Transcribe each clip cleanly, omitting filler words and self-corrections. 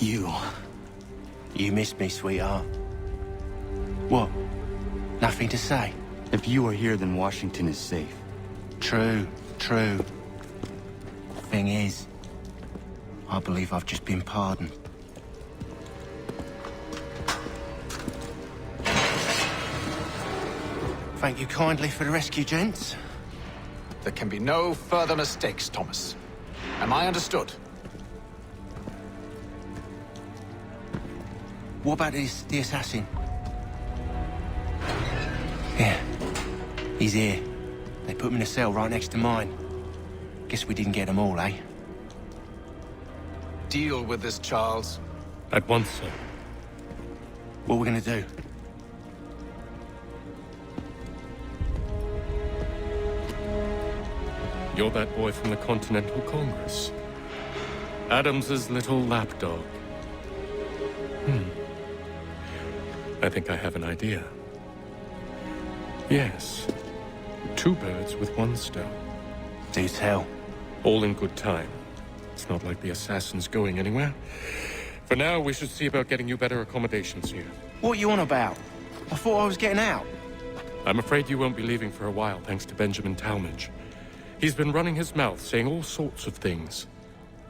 You. You missed me, sweetheart. What? Nothing to say? If you are here, then Washington is safe. True, true. Thing is, I believe I've just been pardoned. Thank you kindly for the rescue, gents. There can be no further mistakes, Thomas. Am I understood? What about the assassin? Yeah, he's here. They put him in a cell right next to mine. Guess we didn't get them all, eh? Deal with this, Charles. At once, sir. What are we gonna do? You're that boy from the Continental Congress. Adams's little lapdog. I think I have an idea. Yes. Two birds with one stone. Do tell. All in good time. It's not like the assassin's going anywhere. For now, we should see about getting you better accommodations here. What are you on about? I thought I was getting out. I'm afraid you won't be leaving for a while, thanks to Benjamin Talmadge. He's been running his mouth, saying all sorts of things.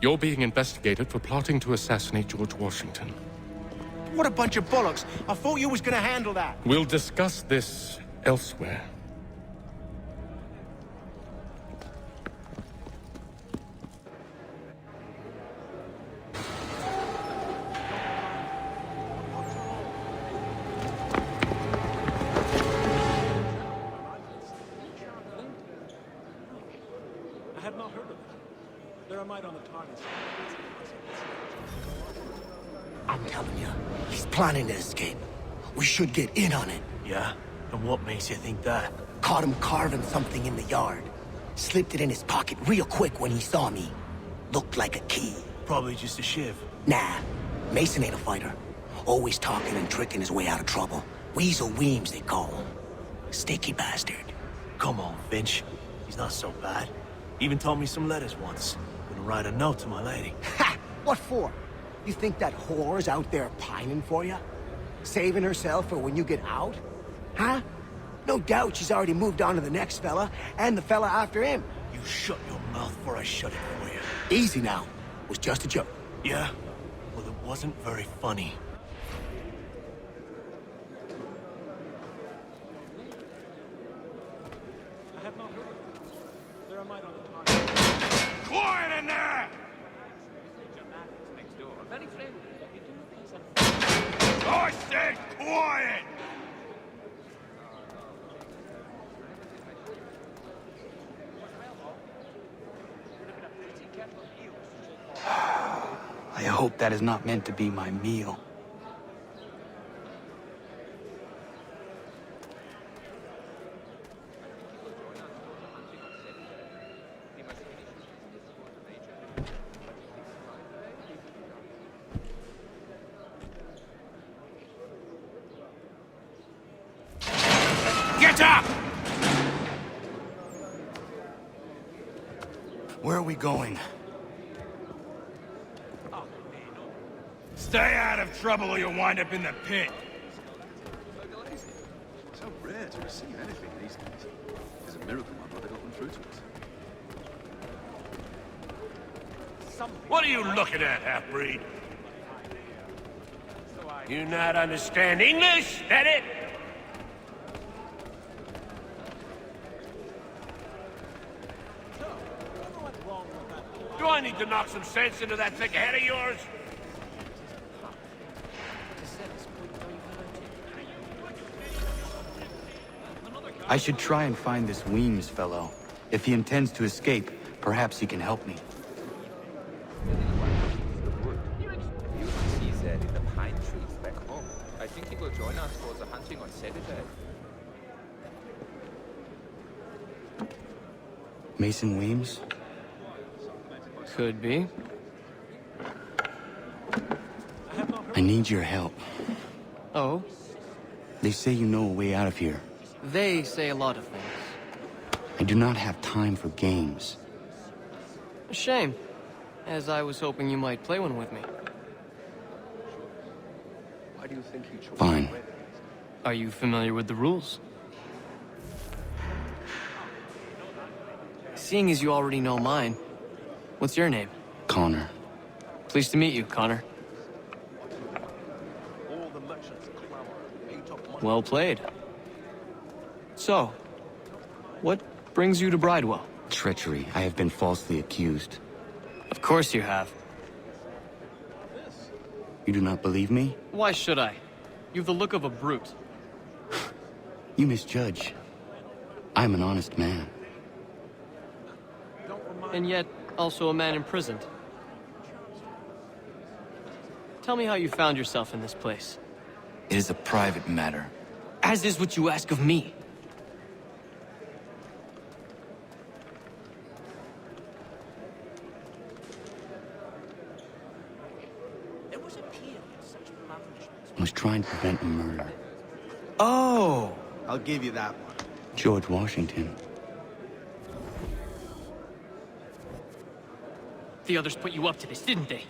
You're being investigated for plotting to assassinate George Washington. What a bunch of bollocks. I thought you was gonna handle that. We'll discuss this elsewhere. I had not heard of that. There are might on the target. I'm telling you, he's planning to escape. We should get in on it. Yeah? And what makes you think that? Caught him carving something in the yard. Slipped it in his pocket real quick when he saw me. Looked like a key. Probably just a shiv. Nah, Mason ain't a fighter. Always talking and tricking his way out of trouble. Weasel Weems, they call him. Sticky bastard. Come on, Finch. He's not so bad. Even taught me some letters once. Gonna write a note to my lady. Ha! What for? You think that whore's out there pining for you? Saving herself for when you get out? Huh? No doubt she's already moved on to the next fella, and the fella after him. You shut your mouth before I shut it for you. Easy now. It was just a joke. Yeah? Well, it wasn't very funny. I have not heard of that. There are might on the target. Quiet in there! I said quiet! I hope that is not meant to be my meal. Get up! Where are we going? Stay out of trouble or you'll wind up in the pit. So rare to receive anything these days. It's a miracle my brother got them through to us. What are you looking at, half-breed? You not understand English, that it? Do I need to knock some sense into that thick head of yours? I should try and find this Weems fellow. If he intends to escape, perhaps he can help me. He's in the pine trees back home. I think he will join us for the hunting on Saturday. Mason Weems? Could be. I need your help. Oh? They say you know a way out of here. They say a lot of things. I do not have time for games. A shame, as I was hoping you might play one with me. Fine. Are you familiar with the rules? Seeing as you already know mine, what's your name? Connor. Pleased to meet you, Connor. Well played. So, what brings you to Bridewell? Treachery. I have been falsely accused. Of course you have. You do not believe me? Why should I? You've the look of a brute. You misjudge. I'm an honest man. And yet, also a man imprisoned. Tell me how you found yourself in this place. It is a private matter. As is what you ask of me. I was trying to prevent a murder. Oh! I'll give you that one. George Washington. The others put you up to this, didn't they?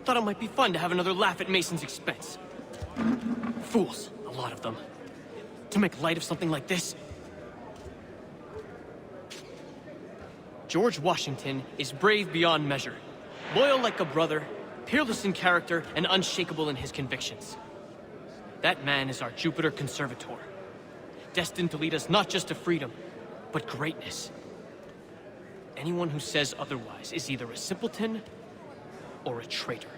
Thought it might be fun to have another laugh at Mason's expense. Fools, a lot of them. To make light of something like this. George Washington is brave beyond measure, loyal like a brother, peerless in character, and unshakable in his convictions. That man is our Jupiter Conservator, destined to lead us not just to freedom, but greatness. Anyone who says otherwise is either a simpleton or a traitor.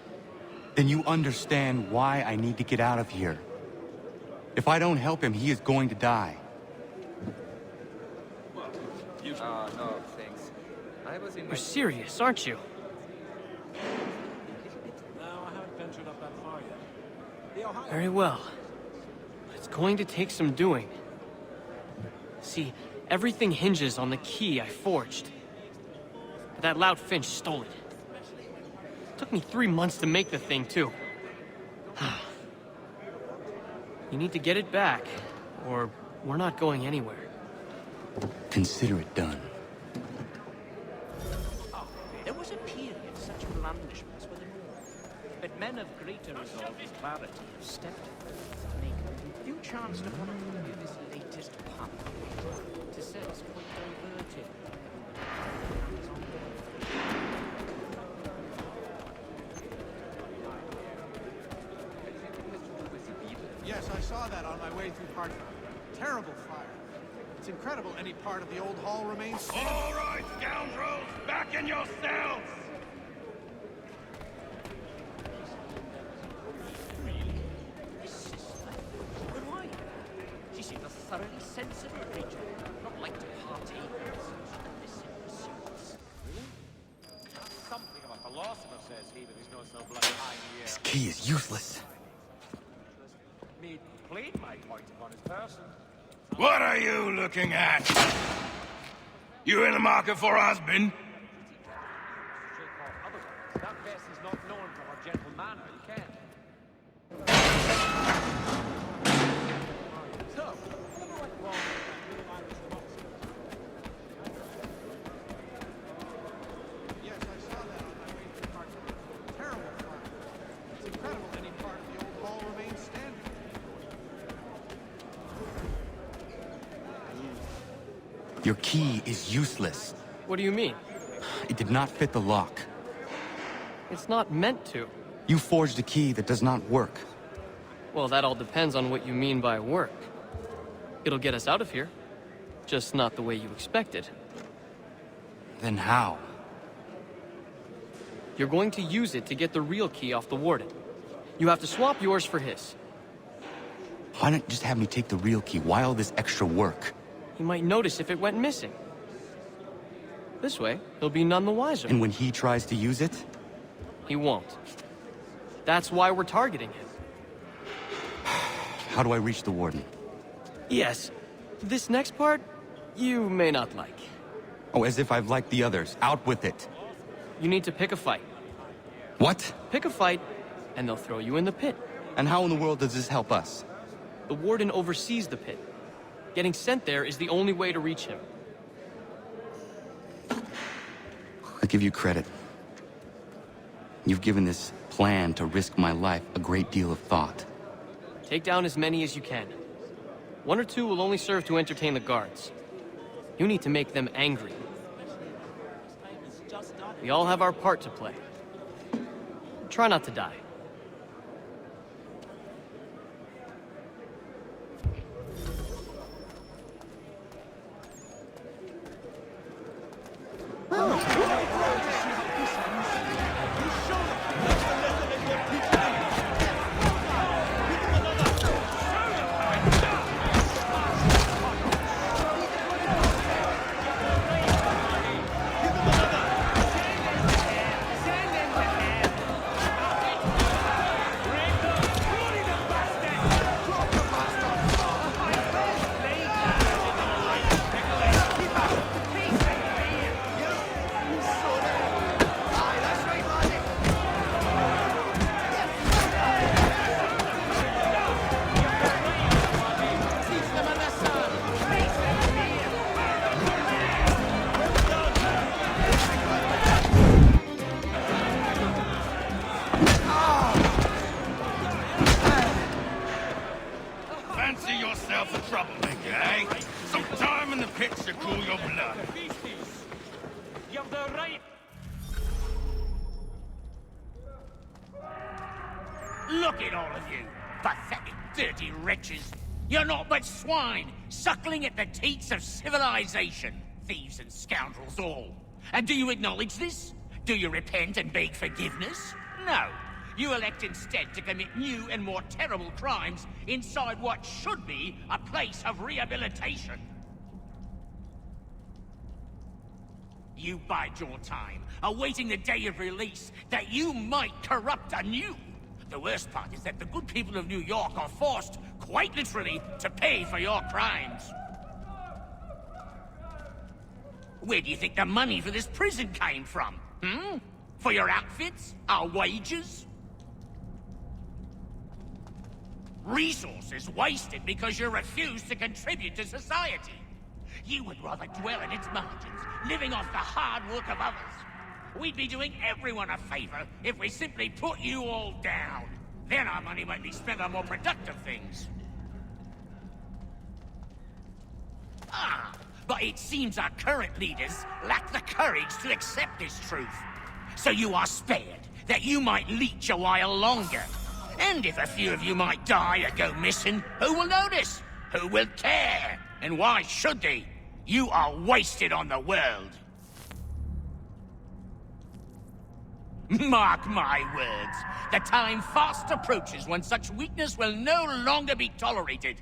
Then you understand why I need to get out of here. If I don't help him, he is going to die. No, thanks. I was in You're serious, aren't you? No, I haven't ventured up that far yet. The Ohio... Very well. It's going to take some doing. See, everything hinges on the key I forged. But that loud Finch stole it. Took me 3 months to make the thing, too. You need to get it back, or we're not going anywhere. Consider it done. There was a period such blandishments were the norm. But men of greater resolve and clarity have stepped forth to make you chanced upon a this latest pun to set us quite diverted. Yes, I saw that on my way through Hartford. Terrible fire. It's incredible any part of the old hall remains. All right, scoundrels, back in your cells! But why? She seemed a thoroughly sensible creature, not like to party. Illicit pursuits. Something of a philosopher, says he, with his nose so bloody high in the air. This key is useless. Me plead my point upon his person. What are you looking at? You in the market for a husband? That vest is not known for her gentle manner, you can. So, Yes, I saw that on my way through Hartford. Terrible fire. It's incredible any part of the old hall remains standing. Your key is useless. What do you mean? It did not fit the lock. It's not meant to. You forged a key that does not work. Well, that all depends on what you mean by work. It'll get us out of here. Just not the way you expected. Then how? You're going to use it to get the real key off the warden. You have to swap yours for his. Why not just have me take the real key? Why all this extra work? He might notice if it went missing. This way, he'll be none the wiser. And when he tries to use it? He won't. That's why we're targeting him. How do I reach the warden? Yes. This next part, you may not like. Oh, as if I've liked the others. Out with it. You need to pick a fight. What? Pick a fight, and they'll throw you in the pit. And how in the world does this help us? The warden oversees the pit. Getting sent there is the only way to reach him. I give you credit. You've given this plan to risk my life a great deal of thought. Take down as many as you can. One or two will only serve to entertain the guards. You need to make them angry. We all have our part to play. Try not to die. Fancy yourself a troublemaker, eh? Some time in the pits to cool your blood. You've the right. Look at all of you! Pathetic, dirty wretches! You're not but swine, suckling at the teats of civilization. Thieves and scoundrels all. And do you acknowledge this? Do you repent and beg forgiveness? No. You elect instead to commit new and more terrible crimes inside what should be a place of rehabilitation. You bide your time, awaiting the day of release, that you might corrupt anew. The worst part is that the good people of New York are forced, quite literally, to pay for your crimes. Where do you think the money for this prison came from? For your outfits? Our wages? Resources wasted because you refuse to contribute to society. You would rather dwell in its margins, living off the hard work of others. We'd be doing everyone a favor if we simply put you all down. Then our money might be spent on more productive things. But it seems our current leaders lack the courage to accept this truth. So you are spared, that you might leech a while longer. And if a few of you might die or go missing, who will notice? Who will care? And why should they? You are wasted on the world. Mark my words. The time fast approaches when such weakness will no longer be tolerated.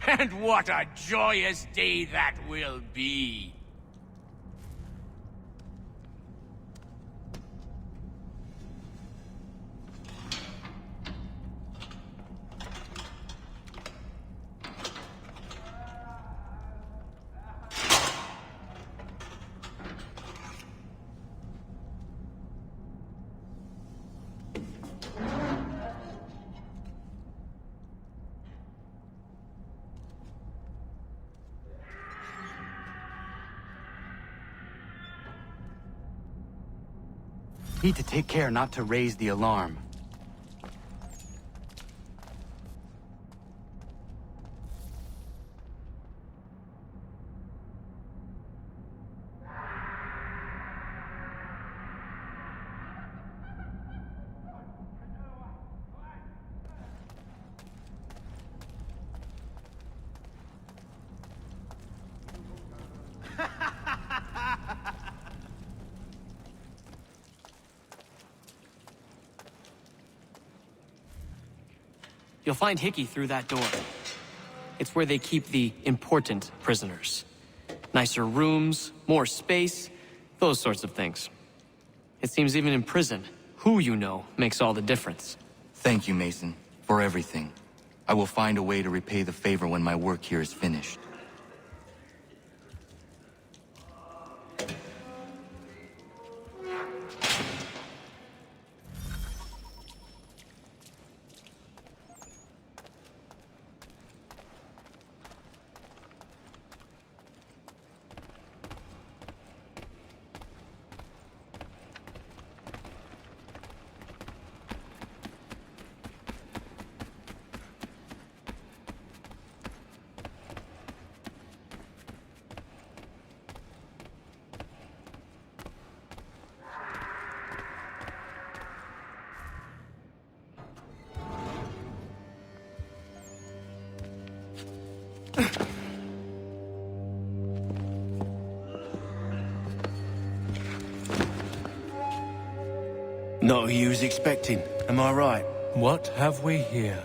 And what a joyous day that will be. Need to take care not to raise the alarm. You'll find Hickey through that door. It's where they keep the important prisoners. Nicer rooms, more space, those sorts of things. It seems even in prison, who you know makes all the difference. Thank you, Mason, for everything. I will find a way to repay the favor when my work here is finished. Not who you was expecting, am I right? What have we here?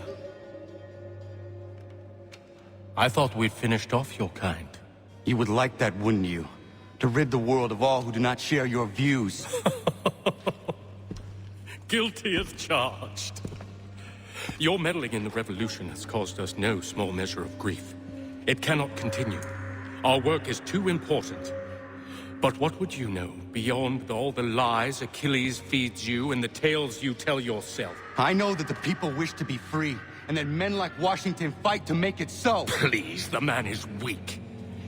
I thought we'd finished off your kind. You would like that, wouldn't you? To rid the world of all who do not share your views. Guilty as charged. Your meddling in the revolution has caused us no small measure of grief. It cannot continue. Our work is too important. But what would you know beyond all the lies Achilles feeds you and the tales you tell yourself? I know that the people wish to be free, and that men like Washington fight to make it so. Please, the man is weak.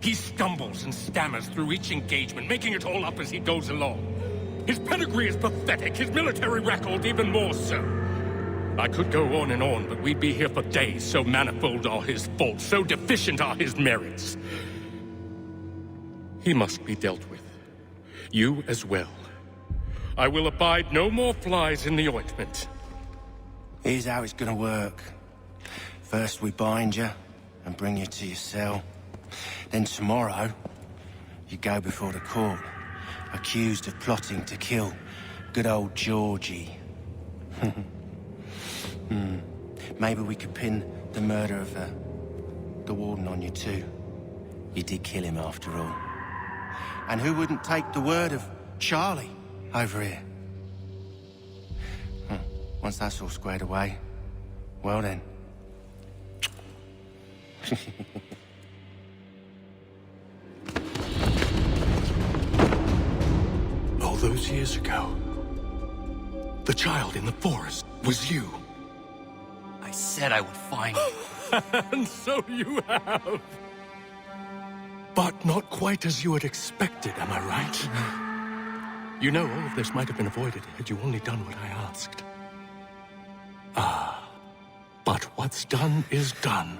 He stumbles and stammers through each engagement, making it all up as he goes along. His pedigree is pathetic, his military record even more so. I could go on, but we'd be here for days, so manifold are his faults, so deficient are his merits. He must be dealt with. You as well. I will abide no more flies in the ointment. Here's how it's gonna work. First we bind you and bring you to your cell. Then tomorrow, you go before the court, accused of plotting to kill good old Georgie. Maybe we could pin the murder of the warden on you too. You did kill him after all. And who wouldn't take the word of Charlie over here? Once that's all squared away, well then. All those years ago, the child in the forest was you. I said I would find you. And so you have. But not quite as you had expected, am I right? You know, all of this might have been avoided had you only done what I asked. But what's done is done.